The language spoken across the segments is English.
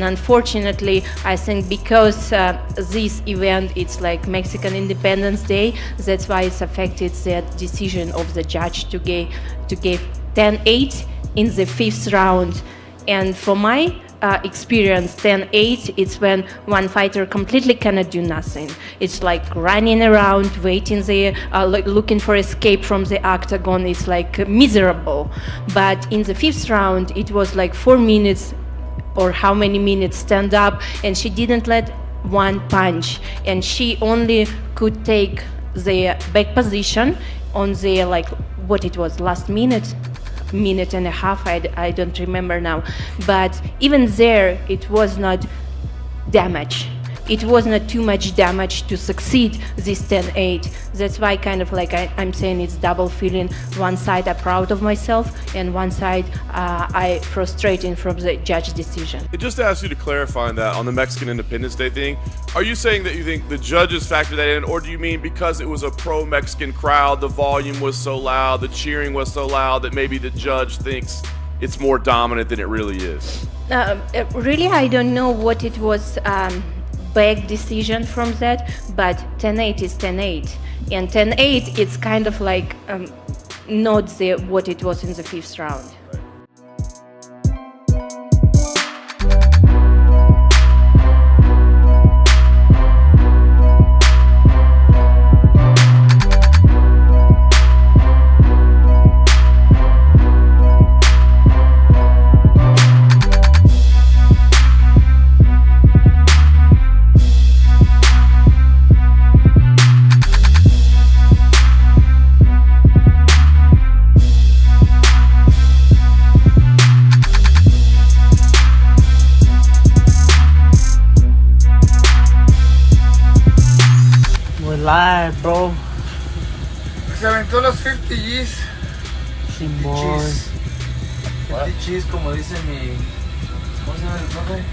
unfortunately, I think because this event, it's like Mexican Independence Day, that's why it's affected the decision of the judge to give 10-8 in the 5th round. And for my experience, 10-8, it's when one fighter completely cannot do nothing. It's like running around, waiting there, like looking for escape from the octagon. It's like miserable. But in the 5th round, it was like 4 minutes or how many minutes stand up, and she didn't let one punch, and she only could take the back position on the, like, what it was, last minute and a half, I don't remember now. But even there, it was not damage. It was not too much damage to succeed this 10-8. That's why kind of like I'm saying it's double feeling. One side I'm proud of myself, and one side I frustrating from the judge decision. Just to ask you to clarify on that, on the Mexican Independence Day thing, are you saying that you think the judges factored that in, or do you mean because it was a pro-Mexican crowd, the volume was so loud, the cheering was so loud, that maybe the judge thinks it's more dominant than it really is? Really, I don't know what it was back decision from that, but 10-8 is 10-8, and 10-8 it's kind of like not what it was in the 5th round. Live, bro. Se aventó los 50 G's. Simón. 50 G's, como dice mi... ¿Cómo se llama el profe?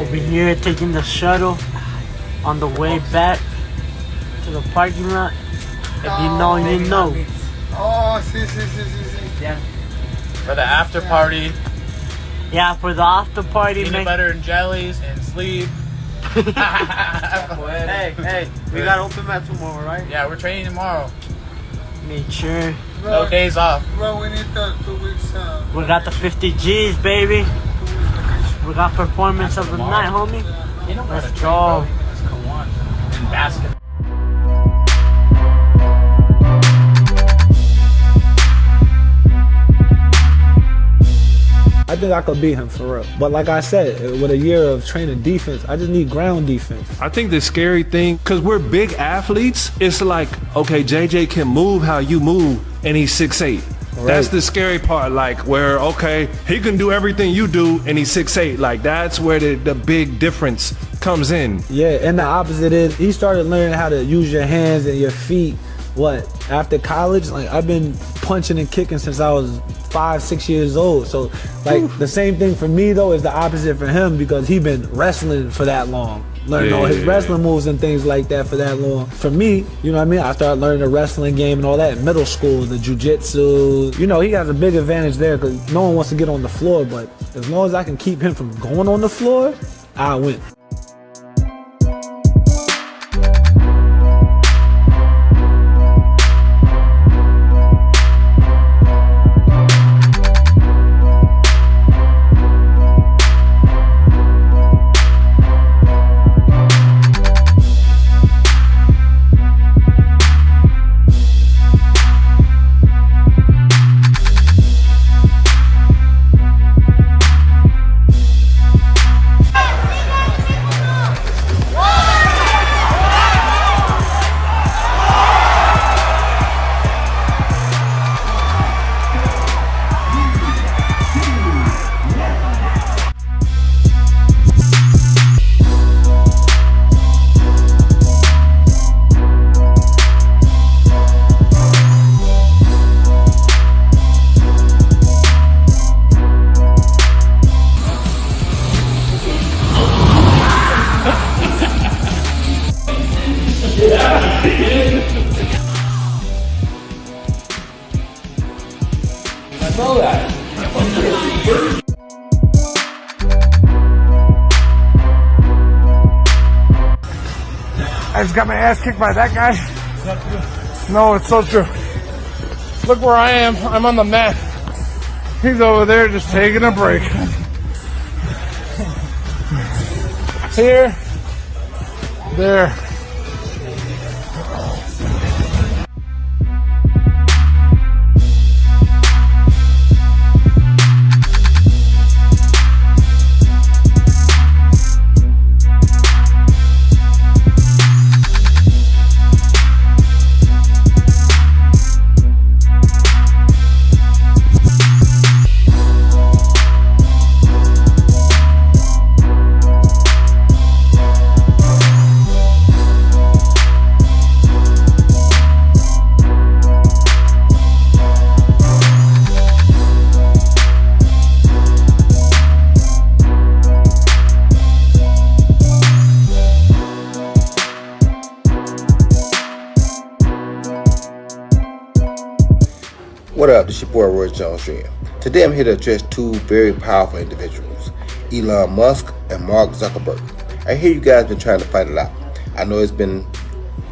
Over here taking the shuttle on the way back to the parking lot. If you know, you know. Oh, sí. Yeah. For the after party. Yeah, for the after party, Peanut butter and jellies and sleep. Hey, we got open mat tomorrow, right? Yeah, we're training tomorrow. Make sure. No days off. Bro, we need the 2 weeks. We got the 50 G's, baby. 2 weeks vacation. We got performance of the night, homie. You know Let's go. Just come on. And basketball. I think I could beat him for real. But like I said, with a year of training defense, I just need ground defense. I think the scary thing, because we're big athletes, it's like, okay, JJ can move how you move, and he's 6'8". Right. That's the scary part, like where, okay, he can do everything you do, and he's 6'8". Like that's where the big difference comes in. Yeah, and the opposite is, he started learning how to use your hands and your feet, after college. Like I've been punching and kicking since I was 5-6 years old. So like the same thing for me though is the opposite for him, because he been wrestling for that long, learning all his wrestling moves and things like that for that long. For me, you know what I mean, I started learning the wrestling game and all that in middle school, the jiu-jitsu. You know, he has a big advantage there because no one wants to get on the floor, but as long as I can keep him from going on the floor, I win. I know that. I just got my ass kicked by that guy. No, it's so true. Look where I am. I'm on the mat. He's over there just taking a break. Here, there. What up, this your boy Roy Jones Jr. Today I'm here to address two very powerful individuals, Elon Musk and Mark Zuckerberg. I hear you guys been trying to fight it out. I know it's been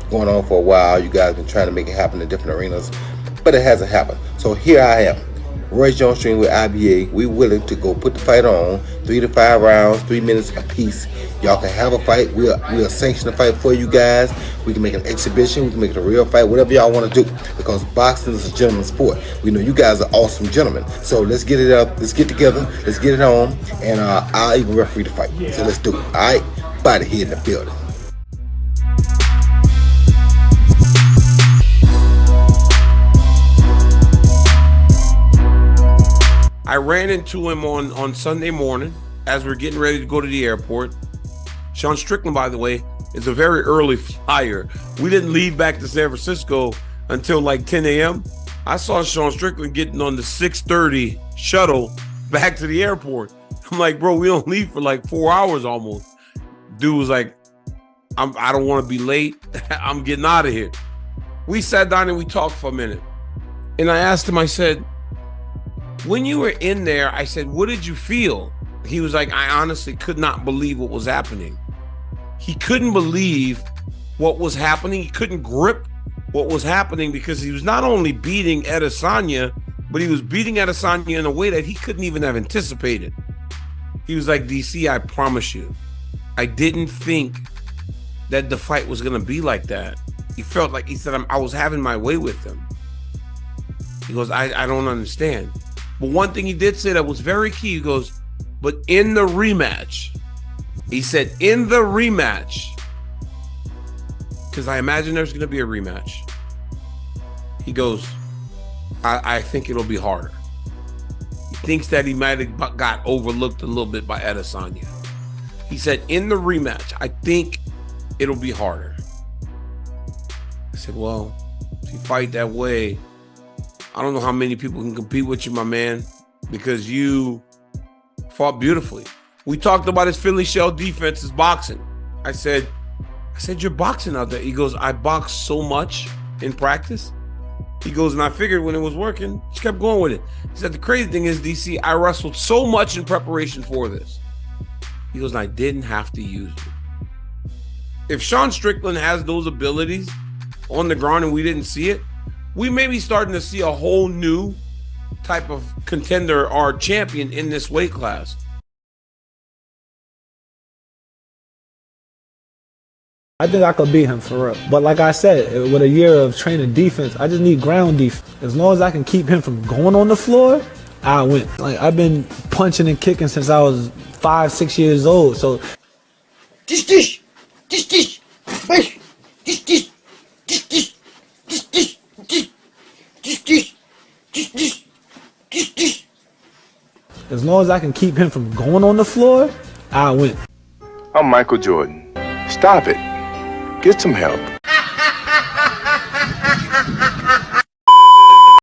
going on for a while. You guys been trying to make it happen in different arenas, but it hasn't happened. So here I am, Roy Jones Jr. with IBA. We willing to go put the fight on, 3 to 5 rounds, 3 minutes apiece. Y'all can have a fight. We'll sanction the fight for you guys. We can make an exhibition. We can make it a real fight. Whatever y'all want to do, because boxing is a gentleman's sport. We know you guys are awesome gentlemen. So let's get it up. Let's get together. Let's get it on. And I'll even referee the fight. So let's do it. All right? Body here in the building. I ran into him on Sunday morning as we're getting ready to go to the airport. Sean Strickland, by the way, is a very early flyer. We didn't leave back to San Francisco until like 10 a.m. I saw Sean Strickland getting on the 6:30 shuttle back to the airport. I'm like, bro, we don't leave for like 4 hours almost. Dude was like, I don't want to be late. I'm getting out of here. We sat down and we talked for a minute. And I asked him, I said, when you were in there, I said, what did you feel? He was like, I honestly could not believe what was happening. He couldn't believe what was happening. He couldn't grip what was happening because he was not only beating Adesanya, but he was beating Adesanya in a way that he couldn't even have anticipated. He was like, DC, I promise you, I didn't think that the fight was going to be like that. He felt like, he said, I was having my way with him. He goes, I don't understand. But one thing he did say that was very key, he goes, but in the rematch, he said, in the rematch, because I imagine there's going to be a rematch. He goes, I think it'll be harder. He thinks that he might have got overlooked a little bit by Adesanya. He said, in the rematch, I think it'll be harder. I said, well, if you fight that way, I don't know how many people can compete with you, my man, because you fought beautifully. We talked about his Philly shell defense, his boxing. I said, you're boxing out there. He goes, I boxed so much in practice. He goes, and I figured when it was working, just kept going with it. He said, the crazy thing is, DC, I wrestled so much in preparation for this. He goes, and I didn't have to use it. If Sean Strickland has those abilities on the ground and we didn't see it, we may be starting to see a whole new type of contender or champion in this weight class. I think I could beat him for real. But like I said, with a year of training defense, I just need ground defense. As long as I can keep him from going on the floor, I win. Like, I've been punching and kicking since I was 5, 6 years old. So as long as I can keep him from going on the floor, I win. I'm Michael Jordan. Stop it. Get some help.